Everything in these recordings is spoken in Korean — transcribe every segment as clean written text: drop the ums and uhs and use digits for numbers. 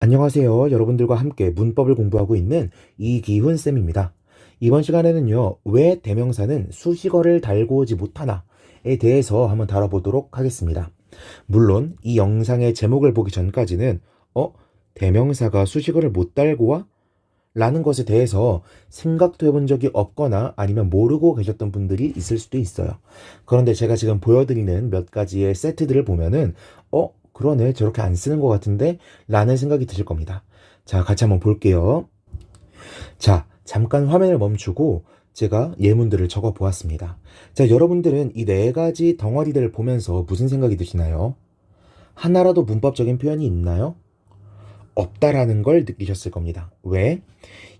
안녕하세요. 여러분들과 함께 문법을 공부하고 있는 이기훈 쌤입니다. 이번 시간에는요, 왜 대명사는 수식어를 달고 오지 못하나에 대해서 한번 다뤄보도록 하겠습니다. 물론 이 영상의 제목을 보기 전까지는 대명사가 수식어를 못 달고 와? 라는 것에 대해서 생각도 해본 적이 없거나 아니면 모르고 계셨던 분들이 있을 수도 있어요. 그런데 제가 지금 보여드리는 몇 가지의 세트들을 보면은 그러네, 저렇게 안 쓰는 것 같은데 라는 생각이 드실 겁니다. 자, 같이 한번 볼게요. 자, 잠깐 화면을 멈추고 제가 예문들을 적어 보았습니다. 자, 여러분들은 이 네 가지 덩어리들을 보면서 무슨 생각이 드시나요? 하나라도 문법적인 표현이 있나요? 없다라는 걸 느끼셨을 겁니다. 왜?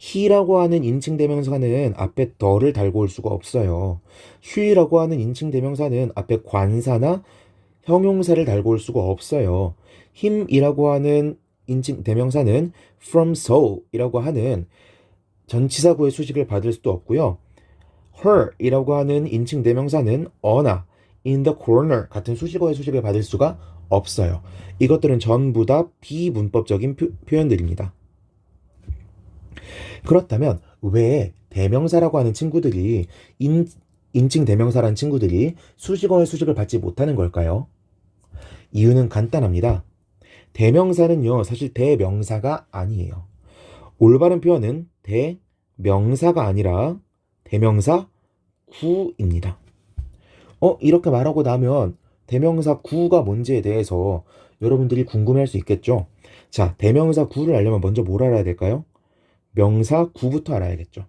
he라고 하는 인칭 대명사는 앞에 더를 달고 올 수가 없어요. she라고 하는 인칭 대명사는 앞에 관사나 형용사를 달고 올 수가 없어요. him이라고 하는 인칭 대명사는 from so이라고 하는 전치사구의 수식을 받을 수도 없고요. her이라고 하는 인칭 대명사는 어나 in the corner 같은 수식어의 수식을 받을 수가 없어요. 이것들은 전부 다 비문법적인 표현들입니다. 그렇다면 왜 대명사라고 하는 친구들이 인칭 대명사라는 친구들이 수식어의 수식을 받지 못하는 걸까요? 이유는 간단합니다. 대명사는요, 사실 대명사가 아니에요. 올바른 표현은 대명사가 아니라 대명사 구입니다. 이렇게 말하고 나면 대명사 구가 뭔지에 대해서 여러분들이 궁금해할 수 있겠죠? 자, 대명사 구를 알려면 먼저 뭘 알아야 될까요? 명사 구부터 알아야겠죠.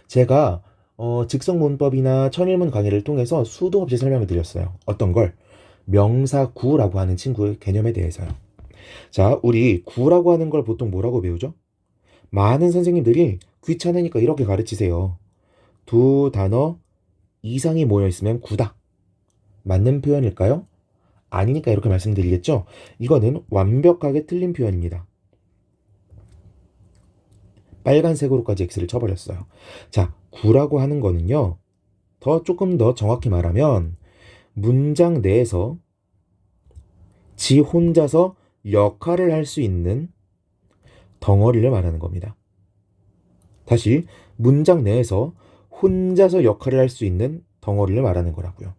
제가 직성문법이나 천일문 강의를 통해서 수도 없이 설명을 드렸어요. 어떤 걸? 명사 구라고 하는 친구의 개념에 대해서요. 자, 우리 구라고 하는 걸 보통 뭐라고 배우죠? 많은 선생님들이 귀찮으니까 이렇게 가르치세요. 두 단어 이상이 모여 있으면 구다. 맞는 표현일까요? 아니니까 이렇게 말씀드리겠죠? 이거는 완벽하게 틀린 표현입니다. 빨간색으로까지 X를 쳐버렸어요. 자, 구라고 하는 거는요. 조금 더 정확히 말하면 문장 내에서 지 혼자서 역할을 할 수 있는 덩어리를 말하는 겁니다. 다시 문장 내에서 혼자서 역할을 할 수 있는 덩어리를 말하는 거라고요.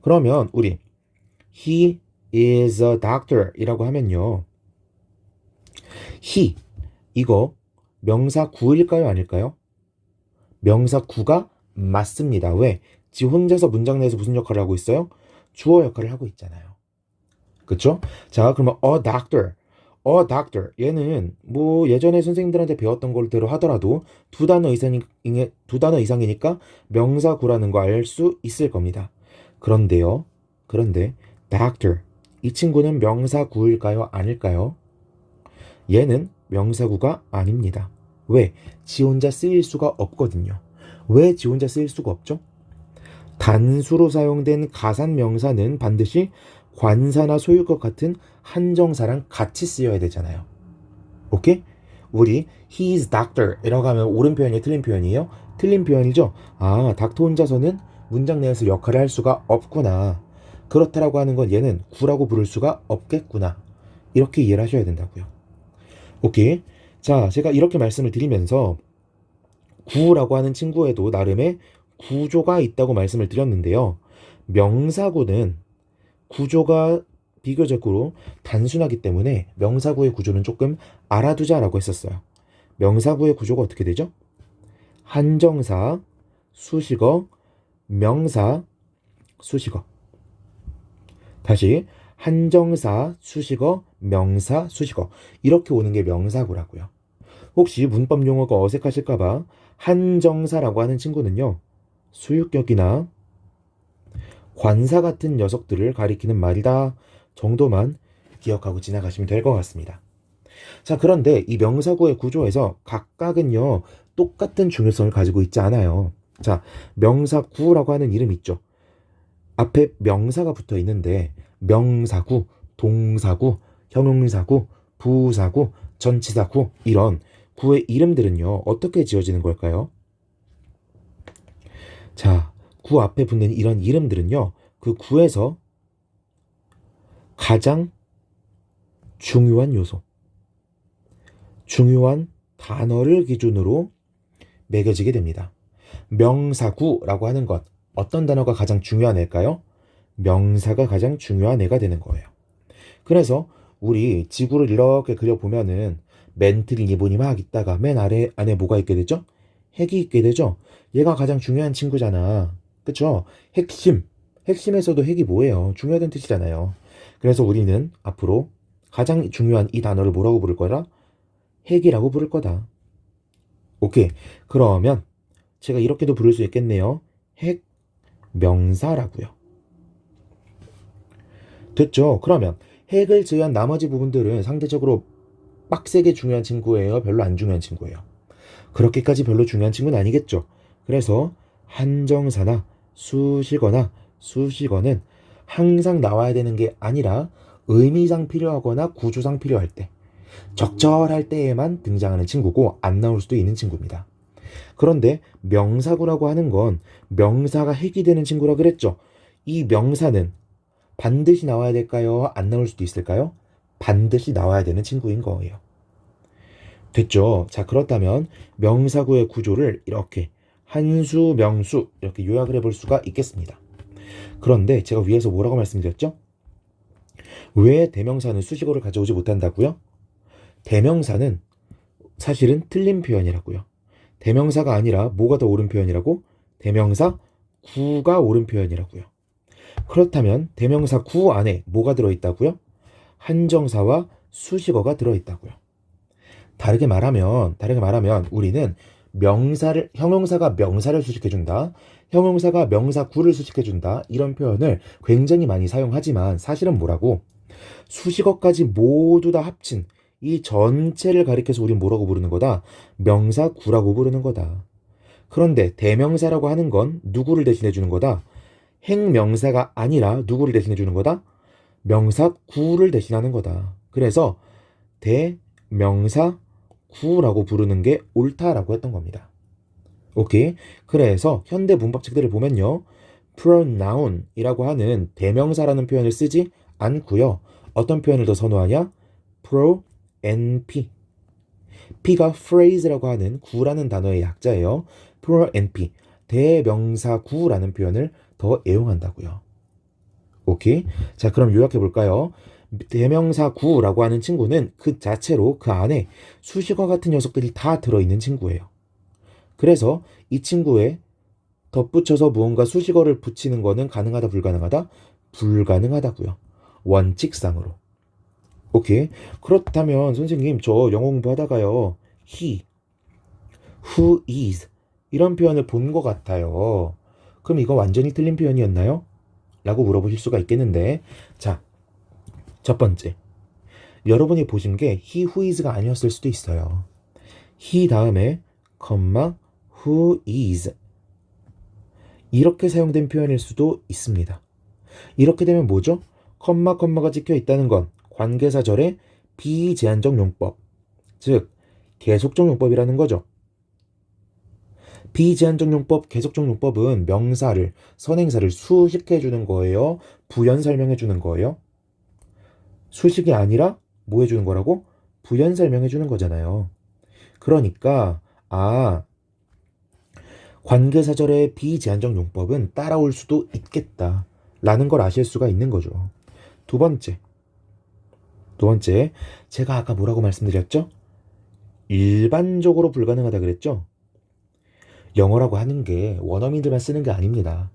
그러면 우리 He is a doctor 이라고 하면요. he 이거 명사 구일까요? 아닐까요? 명사 구가 맞습니다. 왜? 지 혼자서 문장 내에서 무슨 역할을 하고 있어요? 주어 역할을 하고 있잖아요. 그쵸? 자, 그러면 a doctor 얘는 뭐 예전에 선생님들한테 배웠던 걸대로 하더라도 두 단어 이상이니까 명사 구라는 거 알 수 있을 겁니다. 그런데 doctor 이 친구는 명사 구일까요? 아닐까요? 얘는 명사구가 아닙니다. 왜? 지 혼자 쓰일 수가 없거든요. 왜 지 혼자 쓰일 수가 없죠? 단수로 사용된 가산 명사는 반드시 관사나 소유격 같은 한정사랑 같이 쓰여야 되잖아요. 오케이? 우리 he's doctor 이라고 하면 옳은 표현이 틀린 표현이에요? 틀린 표현이죠? 아, 닥터 혼자서는 문장 내에서 역할을 할 수가 없구나. 그렇다라고 하는 건 얘는 구라고 부를 수가 없겠구나. 이렇게 이해를 하셔야 된다고요. 오케이. 자, 제가 이렇게 말씀을 드리면서 구라고 하는 친구에도 나름의 구조가 있다고 말씀을 드렸는데요. 명사구는 구조가 비교적으로 단순하기 때문에 명사구의 구조는 조금 알아두자라고 했었어요. 명사구의 구조가 어떻게 되죠? 한정사, 수식어, 명사, 수식어. 다시 한정사, 수식어, 명사, 수식어. 이렇게 오는 게 명사구라고요. 혹시 문법 용어가 어색하실까봐 한정사라고 하는 친구는요. 수유격이나 관사 같은 녀석들을 가리키는 말이다 정도만 기억하고 지나가시면 될 것 같습니다. 자, 그런데 이 명사구의 구조에서 각각은요. 똑같은 중요성을 가지고 있지 않아요. 자, 명사구라고 하는 이름 있죠. 앞에 명사가 붙어 있는데 명사구, 동사구, 형용사구, 부사구, 전치사구 이런 구의 이름들은요. 어떻게 지어지는 걸까요? 자, 구 앞에 붙는 이런 이름들은요. 그 구에서 가장 중요한 요소, 중요한 단어를 기준으로 매겨지게 됩니다. 명사구라고 하는 것, 어떤 단어가 가장 중요한 애일까요? 명사가 가장 중요한 애가 되는 거예요. 그래서 우리 지구를 이렇게 그려보면은 맨틀 리본이 막 있다가 맨 아래 안에 뭐가 있게 되죠? 핵이 있게 되죠? 얘가 가장 중요한 친구잖아. 그쵸? 핵심. 핵심에서도 핵이 뭐예요? 중요하다는 뜻이잖아요. 그래서 우리는 앞으로 가장 중요한 이 단어를 뭐라고 부를 거다? 핵이라고 부를 거다. 오케이. 그러면 제가 이렇게도 부를 수 있겠네요. 핵 명사라고요. 됐죠? 그러면 핵을 제외한 나머지 부분들은 상대적으로 빡세게 중요한 친구예요? 별로 안 중요한 친구예요? 그렇게까지 별로 중요한 친구는 아니겠죠. 그래서 한정사나 수식어나 수식어는 항상 나와야 되는 게 아니라 의미상 필요하거나 구조상 필요할 때, 적절할 때에만 등장하는 친구고 안 나올 수도 있는 친구입니다. 그런데 명사구라고 하는 건 명사가 핵이 되는 친구라 그랬죠. 이 명사는 반드시 나와야 될까요? 안 나올 수도 있을까요? 반드시 나와야 되는 친구인 거예요. 됐죠? 자, 그렇다면 명사구의 구조를 이렇게 한수, 명수 이렇게 요약을 해볼 수가 있겠습니다. 그런데 제가 위에서 뭐라고 말씀드렸죠? 왜 대명사는 수식어를 가져오지 못한다고요? 대명사는 사실은 틀린 표현이라고요. 대명사가 아니라 뭐가 더 옳은 표현이라고? 대명사 구가 옳은 표현이라고요. 그렇다면 대명사 구 안에 뭐가 들어있다고요? 한정사와 수식어가 들어있다고요. 다르게 말하면 우리는 형용사가 명사를 수식해준다. 형용사가 명사 구를 수식해준다. 이런 표현을 굉장히 많이 사용하지만 사실은 뭐라고? 수식어까지 모두 다 합친 이 전체를 가리켜서 우린 뭐라고 부르는 거다? 명사 구라고 부르는 거다. 그런데 대명사라고 하는 건 누구를 대신해 주는 거다? 행명사가 아니라 누구를 대신해 주는 거다? 명사 구를 대신하는 거다. 그래서 대명사 구라고 부르는 게 옳다라고 했던 겁니다. 오케이. 그래서 현대 문법책들을 보면요. pronoun이라고 하는 대명사라는 표현을 쓰지 않고요. 어떤 표현을 더 선호하냐? pro, np. p가 phrase라고 하는 구라는 단어의 약자예요. pro, np. 대명사 구라는 표현을 더 애용한다고요. 오케이. 자, 그럼 요약해 볼까요? 대명사 구라고 하는 친구는 그 자체로 그 안에 수식어 같은 녀석들이 다 들어있는 친구예요. 그래서 이 친구에 덧붙여서 무언가 수식어를 붙이는 거는 가능하다, 불가능하다? 불가능하다고요. 원칙상으로. 오케이. 그렇다면 선생님 저 영어 공부하다가요. he, who is 이런 표현을 본 것 같아요. 그럼 이거 완전히 틀린 표현이었나요? 라고 물어보실 수가 있겠는데 자, 첫 번째. 여러분이 보신 게 he who is가 아니었을 수도 있어요. he 다음에 who is 이렇게 사용된 표현일 수도 있습니다. 이렇게 되면 뭐죠? 컴마가 찍혀 있다는 건 관계사절의 비제한적 용법, 즉 계속적 용법이라는 거죠. 비제한적 용법, 계속적 용법은 명사를, 선행사를 수식해 주는 거예요? 부연 설명해 주는 거예요? 수식이 아니라 뭐 해주는 거라고? 부연 설명해 주는 거잖아요. 그러니까 관계사절의 비제한적 용법은 따라올 수도 있겠다 라는 걸 아실 수가 있는 거죠. 두 번째, 제가 아까 뭐라고 말씀드렸죠? 일반적으로 불가능하다 그랬죠? 영어라고 하는 게 원어민들만 쓰는 게 아닙니다.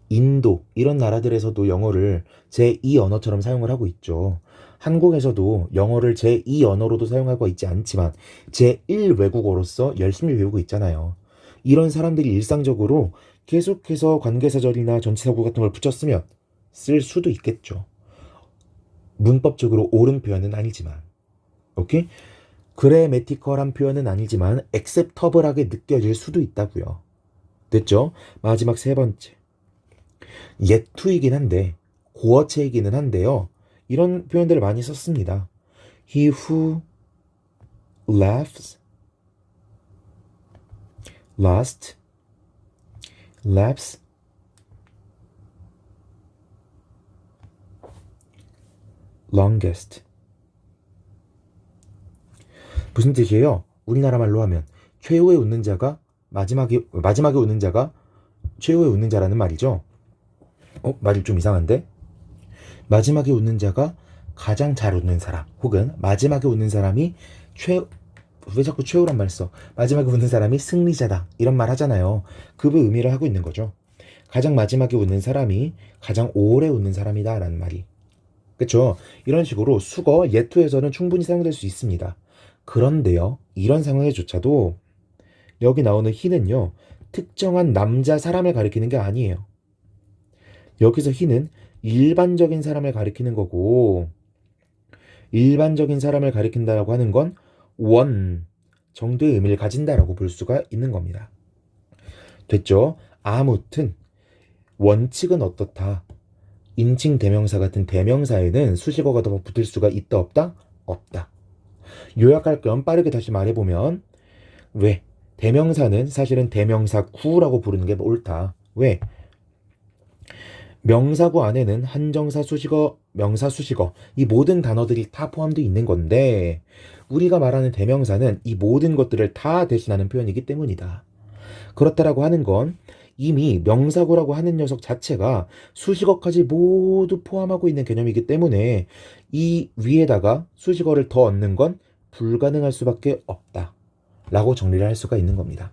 인도 이런 나라들에서도 영어를 제2 언어처럼 사용을 하고 있죠. 한국에서도 영어를 제2 언어로도 사용하고 있지 않지만 제1 외국어로서 열심히 배우고 있잖아요. 이런 사람들이 일상적으로 계속해서 관계사절이나 전치사구 같은 걸 붙였으면 쓸 수도 있겠죠. 문법적으로 옳은 표현은 아니지만, 오케이? 그래메티컬한 표현은 아니지만 액셉터블하게 느껴질 수도 있다고요. 됐죠? 마지막 세 번째. 예투이긴 한데 고어체이기는 한데요. 이런 표현들을 많이 썼습니다. He who laughs, last, laughs, longest. 무슨 뜻이에요? 우리나라 말로 하면 최후에 웃는 자가 마지막에 웃는 자가 최후에 웃는 자라는 말이죠. 말이 좀 이상한데? 마지막에 웃는 자가 가장 잘 웃는 사람, 혹은 마지막에 웃는 사람이 왜 자꾸 최후란 말 써? 마지막에 웃는 사람이 승리자다. 이런 말 하잖아요. 그 의미를 하고 있는 거죠. 가장 마지막에 웃는 사람이 가장 오래 웃는 사람이다 라는 말이. 그쵸? 이런 식으로 수거, 예투에서는 충분히 사용될 수 있습니다. 그런데요, 이런 상황에조차도 여기 나오는 he는요, 특정한 남자 사람을 가리키는 게 아니에요. 여기서 he는 일반적인 사람을 가리키는 거고, 일반적인 사람을 가리킨다라고 하는 건 원 정도의 의미를 가진다라고 볼 수가 있는 겁니다. 됐죠? 아무튼 원칙은 어떻다. 인칭 대명사 같은 대명사에는 수식어가 더 붙을 수가 있다 없다? 없다. 요약할 겸 빠르게 다시 말해보면, 왜? 대명사는 사실은 대명사구라고 부르는 게 옳다. 왜? 명사구 안에는 한정사, 수식어, 명사, 수식어 이 모든 단어들이 다 포함되어 있는 건데, 우리가 말하는 대명사는 이 모든 것들을 다 대신하는 표현이기 때문이다. 그렇다라고 하는 건 이미 명사구라고 하는 녀석 자체가 수식어까지 모두 포함하고 있는 개념이기 때문에 이 위에다가 수식어를 더 얻는 건 불가능할 수밖에 없다 라고 정리를 할 수가 있는 겁니다.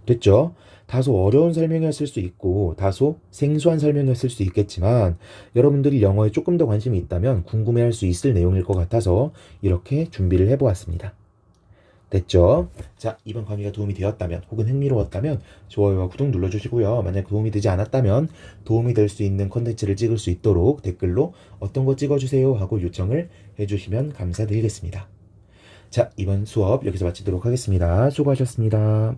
됐죠? 다소 어려운 설명이었을 수 있고 다소 생소한 설명이었을 수 있겠지만, 여러분들이 영어에 조금 더 관심이 있다면 궁금해할 수 있을 내용일 것 같아서 이렇게 준비를 해보았습니다. 됐죠? 자, 이번 강의가 도움이 되었다면 혹은 흥미로웠다면 좋아요와 구독 눌러주시고요. 만약 도움이 되지 않았다면 도움이 될 수 있는 컨텐츠를 찍을 수 있도록 댓글로 어떤 거 찍어주세요 하고 요청을 해주시면 감사드리겠습니다. 자, 이번 수업 여기서 마치도록 하겠습니다. 수고하셨습니다.